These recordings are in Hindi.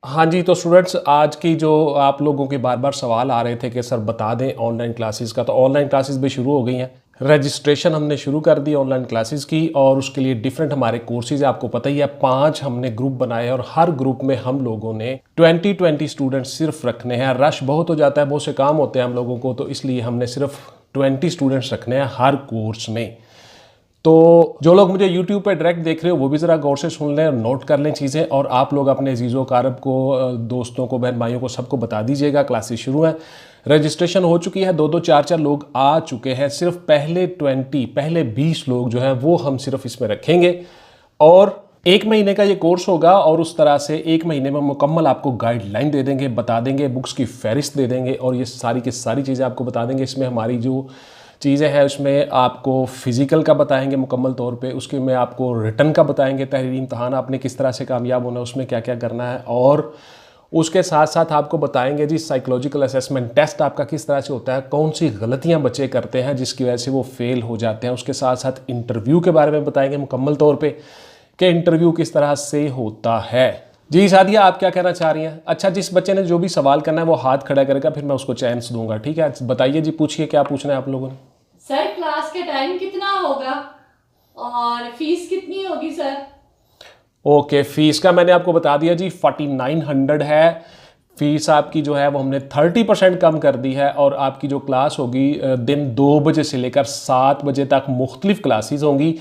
हाँ जी, तो स्टूडेंट्स आज की जो आप लोगों के बार-बार सवाल आ रहे थे कि सर बता दें ऑनलाइन क्लासेस का, तो ऑनलाइन क्लासेस भी शुरू हो गई हैं। रजिस्ट्रेशन हमने शुरू कर दी ऑनलाइन क्लासेस की और उसके लिए डिफरेंट हमारे कोर्सेज आपको पता ही है, 5 हमने ग्रुप बनाए और हर ग्रुप में हम लोगों ने 20-20 स्टूडेंट्स सिर्फ रखने हैं। रश बहुत हो जाता है, बहुत से काम होते हैं हम लोगों को, तो इसलिए हमने सिर्फ 20 स्टूडेंट्स रखने हैं हर कोर्स में। तो जो लोग मुझे YouTube पे डायरेक्ट देख रहे हो वो भी ज़रा गौर से सुन लें और नोट कर लें चीज़ें, और आप लोग अपने अजीज़ों कारब को, दोस्तों को, बहन भाइयों को सबको बता दीजिएगा। क्लासेस शुरू हैं, रजिस्ट्रेशन हो चुकी है, 2-2 4-4 लोग आ चुके हैं। सिर्फ पहले 20 लोग जो हैं वो हम सिर्फ इसमें रखेंगे और 1 महीने का ये कोर्स होगा और उस तरह से 1 महीने में मुकम्मल आपको गाइडलाइन दे देंगे, बता देंगे, बुक्स की फहरिस्त दे देंगे और ये सारी की सारी चीज़ें आपको बता देंगे। इसमें हमारी जो चीज़ें हैं उसमें आपको फ़िज़िकल का बताएंगे मुकम्मल तौर पे, उसके में आपको रिटन का बताएंगे, तहरीरी इम्तहान आपने किस तरह से कामयाब होना है, उसमें क्या क्या करना है, और उसके साथ साथ आपको बताएंगे जी साइकोलॉजिकल असेसमेंट टेस्ट आपका किस तरह से होता है, कौन सी गलतियां बच्चे करते हैं जिसकी वजह से वो फेल हो जाते हैं। उसके साथ साथ इंटरव्यू के बारे में बताएंगे मुकम्मल तौर पर कि इंटरव्यू किस तरह से होता है। जी सादिया, आप क्या कहना चाह रही हैं? अच्छा, जिस बच्चे ने जो भी सवाल करना है वो हाथ खड़ा करेगा, फिर मैं उसको चांस दूंगा, ठीक है? बताइए जी, पूछिए क्या पूछना है आप लोगों ने। सर क्लास का टाइम कितना होगा और फीस कितनी होगी सर? ओके, फीस का मैंने आपको बता दिया जी, 4900 है फीस आपकी। जो है वो हमने 30% कम कर दी है और आपकी जो क्लास होगी दिन 2 बजे से लेकर 7 बजे तक मुख्तलिफ क्लासेस होंगी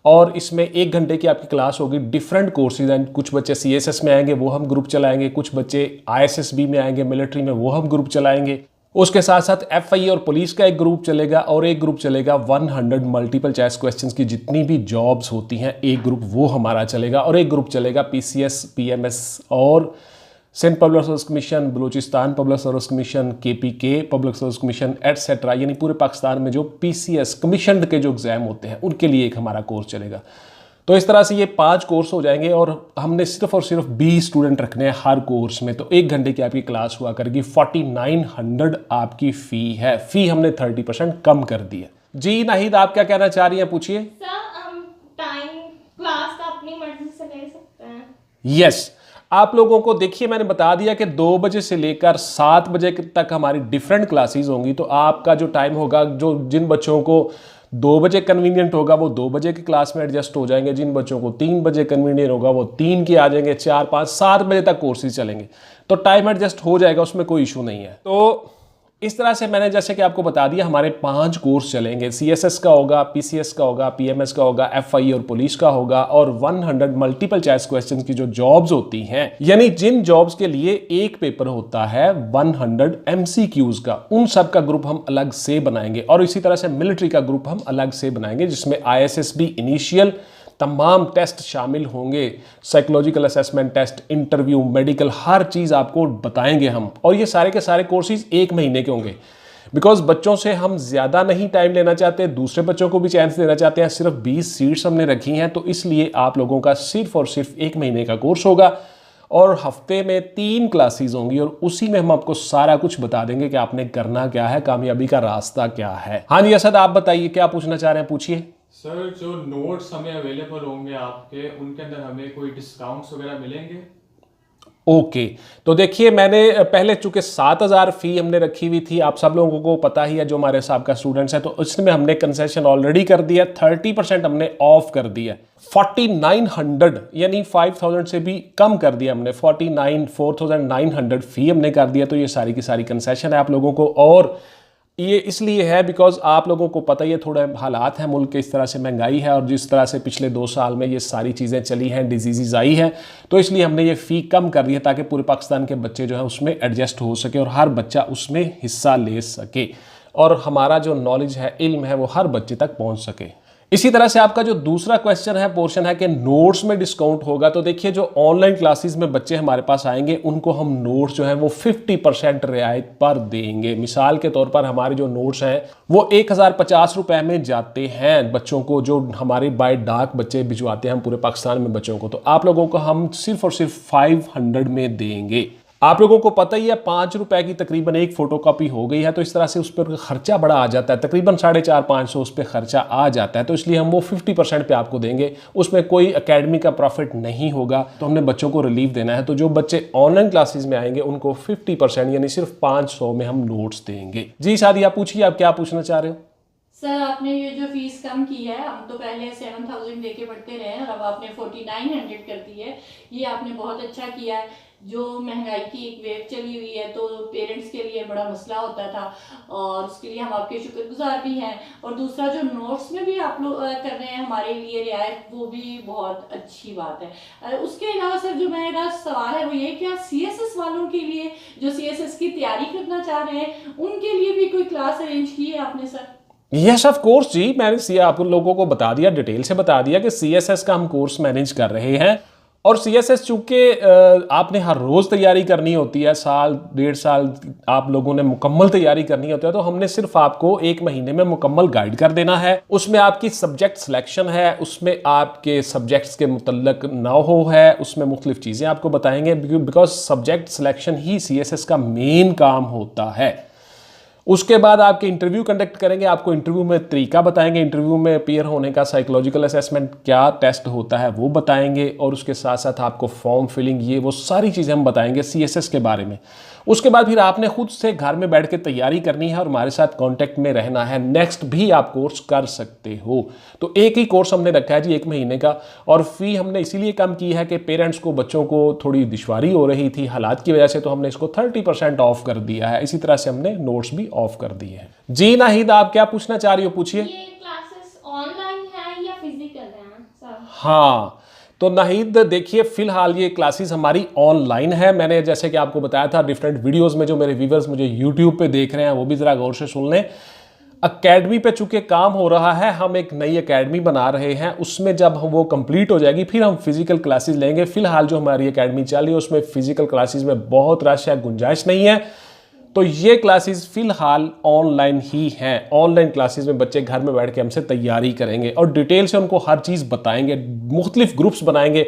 और इसमें 1 घंटे की आपकी क्लास होगी। डिफरेंट कोर्सेज हैं, कुछ बच्चे CSS में आएंगे वो हम ग्रुप चलाएंगे, कुछ बच्चे ISSB में आएंगे मिलिट्री में वो हम ग्रुप चलाएंगे। उसके साथ साथ FIE और पुलिस का एक ग्रुप चलेगा और एक ग्रुप चलेगा 100 मल्टीपल चॉइस क्वेश्चंस की जितनी भी जॉब्स होती हैं, एक ग्रुप वो हमारा चलेगा और एक ग्रुप चलेगा PCS, PMS और Sindh public service commission, Balochistan public service commission, KPK public service commission etcetera, यानी पूरे पाकिस्तान में जो PCS कमीशन के जो एग्ज़ाम होते हैं उनके लिए एक हमारा कोर्स चलेगा। तो इस तरह से ये 5 कोर्स हो जाएंगे और हमने सिर्फ और सिर्फ 20 स्टूडेंट रखने हैं हर कोर्स में। तो 1 घंटे की आपकी क्लास हुआ करेगी। 4900 आपकी फ़ी है। फ़ी हमने 30% कम कर दी है। जी नाहिद, आप क्या कहना चाह रही हैं, पूछिए। सर हम टाइम क्लास का अपनी मर्जी से ले सकते हैं? यस, आप लोगों को देखिए मैंने बता दिया कि 2 बजे से लेकर 7 बजे तक हमारी डिफरेंट क्लासेस होंगी। तो आपका जो टाइम होगा, जो जिन बच्चों को 2 बजे कन्वीनियंट होगा वो 2 बजे की क्लास में एडजस्ट हो जाएंगे, जिन बच्चों को 3 बजे कन्वीनियंट होगा वो 3 के आ जाएंगे, 4, 5, 7 बजे तक कोर्सेज चलेंगे। तो टाइम एडजस्ट हो जाएगा, उसमें कोई इशू नहीं है। तो इस तरह से मैंने जैसे कि आपको बता दिया हमारे 5 कोर्स चलेंगे। CSS का होगा, PCS का होगा, PMS का होगा, FIE और पुलिस का होगा और 100 मल्टीपल चॉइस क्वेश्चंस की जो जॉब्स होती हैं, यानी जिन जॉब्स के लिए एक पेपर होता है 100 MCQs का, उन सब का ग्रुप हम अलग से बनाएंगे और इसी तरह से मिलिट्री का ग्रुप हम अलग से बनाएंगे जिसमें ISSB इनिशियल तमाम टेस्ट शामिल होंगे। Psychological assessment test, interview, medical, हर चीज़ आपको बताएंगे हम और ये सारे के सारे कोर्सेज 1 महीने के होंगे। बिकॉज बच्चों से हम ज़्यादा नहीं टाइम लेना चाहते, दूसरे बच्चों को भी चांस देना चाहते हैं। सिर्फ 20 सीट्स हमने रखी हैं, तो इसलिए आप लोगों का सिर्फ और सिर्फ 1 महीने का कोर्स होगा और हफ्ते में 3 क्लासेस होंगी और उसी में हम आपको सारा कुछ बता देंगे कि आपने करना क्या है, कामयाबी का रास्ता क्या है। हाँ जी असद, आप बताइए क्या पूछना चाह रहे हैं, पूछिए। सर जो नोट्स हमें अवेलेबल होंगे आपके, उनके अंदर हमें कोई डिस्काउंट्स वगैरह मिलेंगे? ओके, तो देखिए मैंने पहले चूंकि 7000 फी हमने रखी हुई थी, आप सब लोगों को पता ही है जो हमारे साहब का स्टूडेंट्स है, तो उसमें हमने कंसेशन ऑलरेडी कर दिया, 30% हमने ऑफ कर दिया। 4900 यानी 5000 से भी कम कर दिया हमने, 4900 फी हमने कर दिया। तो ये सारी की सारी कंसेशन है आप लोगों को और ये इसलिए है बिकॉज आप लोगों को पता ही है थोड़े हालात हैं मुल्क के, इस तरह से महंगाई है और जिस तरह से पिछले 2 साल में ये सारी चीज़ें चली हैं, डिजीज़ आई हैं, तो इसलिए हमने ये फ़ी कम कर दी है ताकि पूरे पाकिस्तान के बच्चे जो है उसमें एडजस्ट हो सके और हर बच्चा उसमें हिस्सा ले सके और हमारा जो नॉलेज है, इल्म है, वो हर बच्चे तक पहुँच सके। इसी तरह से आपका जो दूसरा क्वेश्चन है, पोर्शन है कि नोट्स में डिस्काउंट होगा। तो देखिए जो ऑनलाइन क्लासेस में बच्चे हमारे पास आएंगे उनको हम नोट्स जो है वो 50% रियायत पर देंगे। मिसाल के तौर पर हमारे जो नोट्स हैं वो 1050 रुपए में जाते हैं बच्चों को, जो हमारे बाय डाक बच्चे भिजवाते हैं हम पूरे पाकिस्तान में बच्चों को, तो आप लोगों को हम सिर्फ और सिर्फ 500 में देंगे। आप लोगों को पता ही है 5 रुपए की तकरीबन एक फोटोकॉपी हो गई है, तो इस तरह से उस पर खर्चा बड़ा आ जाता है, तकरीबन 450-500 उस पर खर्चा आ जाता है। तो इसलिए हम वो 50% पे आपको देंगे, उसमें कोई एकेडमी का प्रॉफिट नहीं होगा। तो हमने बच्चों को रिलीफ देना है, तो जो बच्चे ऑनलाइन क्लासेज में आएंगे उनको 50% यानी सिर्फ 500 में हम नोट्स देंगे। जी सादिया, पूछिए आप क्या पूछना चाह रहे हो। सर आपने ये जो फीस कम की है, हम तो पहले 7,000 दे के पढ़ते रहे हैं और अब आपने 4,900 कर दी है, ये आपने बहुत अच्छा किया है। जो महंगाई की एक वेव चली हुई है तो पेरेंट्स के लिए बड़ा मसला होता था और उसके लिए हम आपके शुक्रगुजार भी हैं। और दूसरा जो नोट्स में भी आप लोग कर रहे हैं हमारे लिए रियायत, वो भी बहुत अच्छी बात है। उसके अलावा सर जो मेरा सवाल है वो ये, क्या CSS वालों के लिए जो CSS की तैयारी करना चाह रहे हैं उनके लिए भी कोई क्लास अरेंज की है आपने सर? यस ऑफ कोर्स जी, मैंने आप लोगों को बता दिया, डिटेल से बता दिया कि CSS का हम कोर्स मैनेज कर रहे हैं। और CSS चूंकि आपने हर रोज तैयारी करनी होती है, साल 1.5 साल आप लोगों ने मुकम्मल तैयारी करनी होती है, तो हमने सिर्फ आपको 1 महीने में मुकम्मल गाइड कर देना है। उसमें आपकी सब्जेक्ट सिलेक्शन है, उसमें आपके सब्जेक्ट्स के मुतल्लक नौ है, उसमें मुख्तलिफ चीज़ें आपको बताएंगे, because subject selection he CSS का मेन काम होता है। उसके बाद आपके इंटरव्यू कंडक्ट करेंगे, आपको इंटरव्यू में तरीका बताएंगे, इंटरव्यू में अपीयर होने का साइकोलॉजिकल असेसमेंट क्या टेस्ट होता है वो बताएंगे, और उसके साथ साथ आपको फॉर्म फिलिंग ये वो सारी चीज़ें हम बताएंगे CSS के बारे में। उसके बाद फिर आपने खुद से घर में बैठ के तैयारी करनी है और हमारे साथ कांटेक्ट में रहना है। नेक्स्ट भी आप कोर्स कर सकते हो। तो एक ही कोर्स हमने रखा है जी 1 महीने का, और फी हमने इसीलिए कम की है कि पेरेंट्स को, बच्चों को थोड़ी दुश्वारी हो रही थी हालात की वजह से, तो हमने इसको 30% ऑफ कर दिया है। इसी तरह से हमने नोट्स भी ऑफ कर दिए हैं। जी नाहिद, आप क्या पूछना चाह रही हो, पूछिए। ये क्लासेस ऑनलाइन है या फिजिकल है सर? हाँ, तो नाहिद देखिए, फिलहाल ये क्लासेस हमारी ऑनलाइन है। मैंने जैसे कि आपको बताया था डिफरेंट वीडियोस में, जो मेरे व्यूवर्स मुझे यूट्यूब पे देख रहे हैं वो भी ज़रा गौर से सुन लें। अकेडमी पे चूंकि काम हो रहा है, हम एक नई अकेडमी बना रहे हैं, उसमें जब हम वो कंप्लीट हो जाएगी फिर हम फिजिकल क्लासेस लेंगे। फिलहाल जो हमारी अकेडमी चल रही है उसमें फिजिकल क्लासेस में बहुत रश है, गुंजाइश नहीं है, तो ये क्लासेस फिलहाल ऑनलाइन ही हैं। ऑनलाइन क्लासेस में बच्चे घर में बैठ के हमसे तैयारी करेंगे और डिटेल से उनको हर चीज़ बताएंगे, मुख्तलिफ ग्रुप्स बनाएंगे,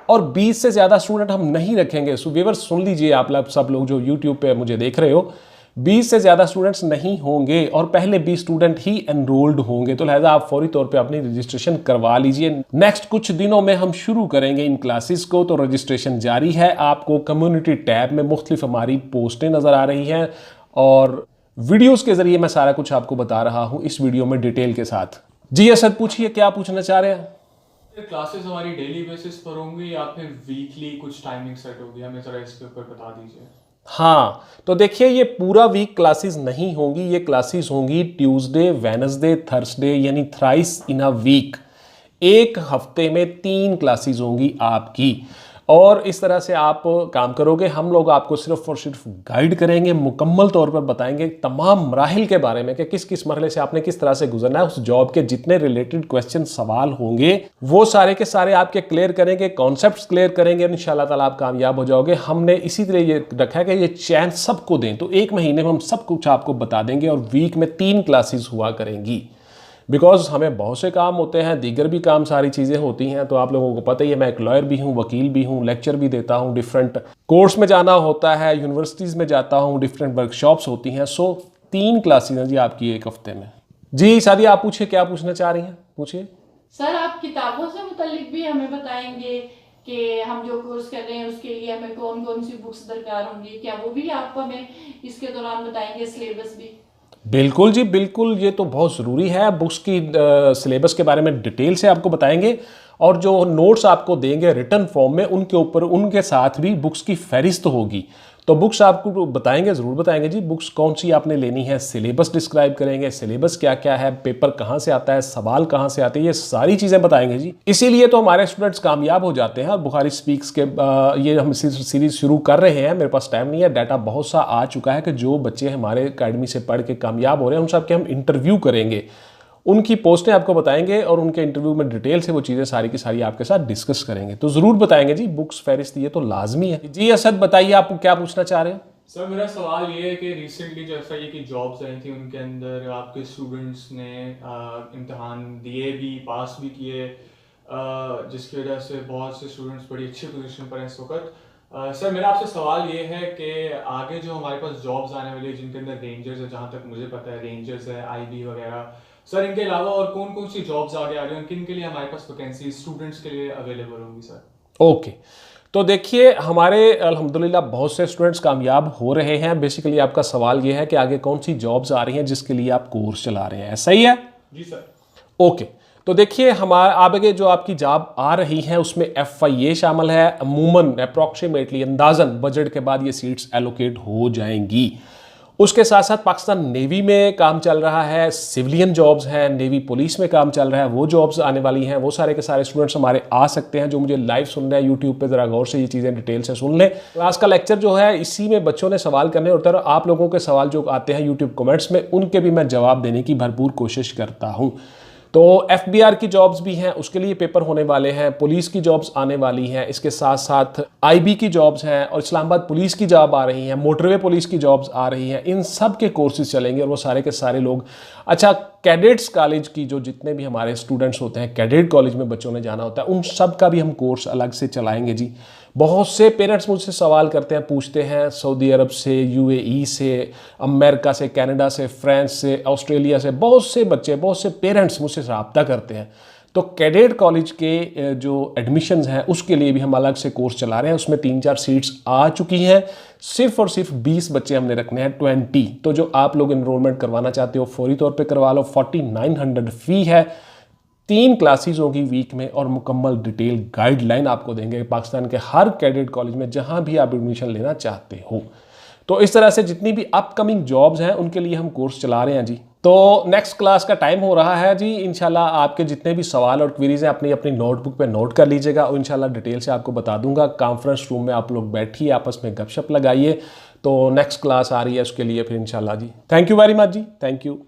और 20 से ज़्यादा स्टूडेंट हम नहीं रखेंगे। सो व्यूअर्स सुन लीजिए, आप लोग सब लोग जो यूट्यूब पे मुझे देख रहे हो, 20 से ज़्यादा स्टूडेंट्स नहीं होंगे और पहले 20 स्टूडेंट ही एनरोल्ड होंगे, तो लिहाजा आप फौरी तौर पे अपनी रजिस्ट्रेशन करवा लीजिए। नेक्स्ट कुछ दिनों में हम शुरू करेंगे इन क्लासेस को, तो रजिस्ट्रेशन जारी है। आपको कम्युनिटी टैब में मुख्तलिफ हमारी पोस्टें नज़र आ रही हैं और वीडियोस के ज़रिए मैं सारा कुछ आपको बता रहा हूँ इस वीडियो में डिटेल के साथ। जी असद, पूछिए क्या पूछना चाह रहे हैं। क्लासेस हमारी डेली बेसिस पर होंगी या फिर वीकली कुछ टाइमिंग सेट होगी, हमें ज़रा इसके ऊपर बता दीजिए। हाँ, तो देखिए ये पूरा वीक क्लासेस नहीं होंगी, ये क्लासेस होंगी ट्यूसडे, वेडनेसडे, थर्सडे, यानी थ्राइस इन अ वीक। एक हफ्ते में 3 क्लासेस होंगी आपकी, और इस तरह से आप काम करोगे। हम लोग आपको सिर्फ और सिर्फ गाइड करेंगे, मुकम्मल तौर पर बताएंगे तमाम मराहिल के बारे में कि किस किस मरहले से आपने किस तरह से गुजरना है। उस जॉब के जितने रिलेटेड क्वेश्चन सवाल होंगे वो सारे के सारे आपके क्लियर करेंगे, कॉन्सेप्ट्स क्लियर करेंगे, इंशाल्लाह ताला आप कामयाब हो जाओगे। हमने इसी तरह ये रखा है कि ये चैंस सबको दें, तो 1 महीने में हम सब कुछ आपको बता देंगे और वीक में 3 क्लासेस हुआ करेंगी। बिकॉज हमें बहुत से काम होते हैं, दीगर भी काम, सारी चीज़ें होती हैं, तो आप लोगों को पता ही है मैं एक लॉयर भी हूँ, वकील भी हूँ, लेक्चर भी देता हूँ, डिफरेंट कोर्स में जाना होता है, यूनिवर्सिटीज़ में जाता हूँ, डिफरेंट वर्कशॉप्स होती हैं। सो 3 क्लासेस हैं जी आपकी एक हफ्ते में। जी सादिया, आप पूछिए क्या पूछना चाह रही हैं, पूछिए। सर आप किताबों से मुतल्लिक भी हमें बताएंगे कि हम जो कोर्स कर रहे हैं उसके लिए हमें कौन कौन सी बुक्स दरकार होंगी, क्या वो भी आप हमें इसके दौरान बताएंगे, सिलेबस भी? बिल्कुल जी बिल्कुल, ये तो बहुत ज़रूरी है। बुक्स की सिलेबस के बारे में डिटेल से आपको बताएंगे, और जो नोट्स आपको देंगे रिटन फॉर्म में, उनके ऊपर उनके साथ भी बुक्स की फहरिस्त होगी। तो बुक्स आपको बताएंगे, ज़रूर बताएंगे जी, बुक्स कौन सी आपने लेनी है, सिलेबस डिस्क्राइब करेंगे, सिलेबस क्या क्या है, पेपर कहाँ से आता है, सवाल कहाँ से आते हैं, ये सारी चीज़ें बताएंगे जी। इसीलिए तो हमारे स्टूडेंट्स कामयाब हो जाते हैं। और बुखारी स्पीक्स के ये हम सीरीज शुरू कर रहे हैं, मेरे पास टाइम नहीं है, डाटा बहुत सा आ चुका है कि जो बच्चे हमारे अकेडमी से पढ़ के कामयाब हो रहे हैं उन सब के हम इंटरव्यू करेंगे, उनकी पोस्टें आपको बताएंगे और उनके इंटरव्यू में डिटेल से वो चीज़ें सारी की सारी आपके साथ डिस्कस करेंगे। तो ज़रूर बताएंगे जी, बुक्स फहरिस्त ये तो लाजमी है। जी असद, बताइए आप क्या पूछना चाह रहे हैं। सर मेरा सवाल ये है कि रिसेंटली जो FIA की जॉब्स आई थी उनके अंदर आपके स्टूडेंट्स ने इम्तहान दिए भी, पास भी किए, जिसकी वजह से बहुत से स्टूडेंट्स बड़ी अच्छी पोजीशन पर हैं इस वक्त। सर मेरा आपसे सवाल ये है कि आगे जो हमारे पास जॉब्स आने वाली है जिनके अंदर रेंजर्स है, जहाँ तक मुझे पता है रेंजर्स है, आईबी वगैरह, सर इनके अलावा और कौन कौन सी जॉब्स आगे आ रही हैं, किन के लिए हमारे पास वैकेंसी स्टूडेंट्स के लिए अवेलेबल होंगी सर? ओके, तो देखिए हमारे अल्हम्दुलिल्लाह बहुत से स्टूडेंट्स कामयाब हो रहे हैं। बेसिकली आपका सवाल ये है कि आगे कौन सी जॉब्स आ रही हैं जिसके लिए आप कोर्स चला रहे हैं, सही है? जी सर। ओके, तो देखिए हमारा आगे जो आपकी जॉब आ रही है उसमें FIA शामिल है। अमूमन अप्रॉक्सीमेटली अंदाजन बजट के बाद ये सीट्स एलोकेट हो जाएंगी। उसके साथ साथ पाकिस्तान नेवी में काम चल रहा है, सिविलियन जॉब्स हैं, नेवी पुलिस में काम चल रहा है, वो जॉब्स आने वाली हैं। वो सारे के सारे स्टूडेंट्स हमारे आ सकते हैं जो मुझे लाइव सुन रहे हैं यूट्यूब पे, ज़रा गौर से ये चीज़ें डिटेल से सुन लें। क्लास का लेक्चर जो है इसी में बच्चों ने सवाल करने होते हैं और आप लोगों के सवाल जो आते हैं यूट्यूब कमेंट्स में उनके भी मैं जवाब देने की भरपूर कोशिश करता हूँ। तो FBR की जॉब्स भी हैं, उसके लिए पेपर होने वाले हैं, पुलिस की जॉब्स आने वाली हैं, इसके साथ साथ IB की जॉब्स हैं और इस्लामाबाद पुलिस की जॉब आ रही हैं, मोटरवे पुलिस की जॉब्स आ रही हैं। इन सब के कोर्सेज चलेंगे और वो सारे के सारे लोग अच्छा कैडेट्स कॉलेज की जो जितने भी हमारे स्टूडेंट्स होते हैं, कैडेट कॉलेज में बच्चों ने जाना होता है, उन सब का भी हम कोर्स अलग से चलाएंगे जी। बहुत से पेरेंट्स मुझसे सवाल करते हैं, पूछते हैं सऊदी अरब से, UAE से, अमेरिका से, कनाडा से, फ्रांस से, ऑस्ट्रेलिया से, बहुत से बच्चे, बहुत से पेरेंट्स मुझसे रब्ता करते हैं। तो कैडेट कॉलेज के जो एडमिशन्स हैं उसके लिए भी हम अलग से कोर्स चला रहे हैं। उसमें 3-4 सीट्स आ चुकी हैं, सिर्फ और सिर्फ 20 बच्चे हमने रखने हैं, 20। तो जो आप लोग इनरोलमेंट करवाना चाहते हो फौरी तौर पे करवा लो। 4900 फ़ी है, 3 क्लासेस होगी वीक में और मुकम्मल डिटेल गाइडलाइन आपको देंगे पाकिस्तान के हर कैडेट कॉलेज में जहां भी आप एडमिशन लेना चाहते हो। तो इस तरह से जितनी भी अपकमिंग जॉब्स हैं उनके लिए हम कोर्स चला रहे हैं जी। तो नेक्स्ट क्लास का टाइम हो रहा है जी। इंशाल्लाह आपके जितने भी सवाल और क्वेरीज हैं अपनी अपनी नोटबुक पे नोट कर लीजिएगा और इंशाल्लाह डिटेल से आपको बता दूंगा। कॉन्फ्रेंस रूम में आप लोग बैठिए, आपस में गपशप लगाइए। तो नेक्स्ट क्लास आ रही है उसके लिए फिर इंशाल्लाह जी। थैंक यू वेरी मच जी, थैंक यू।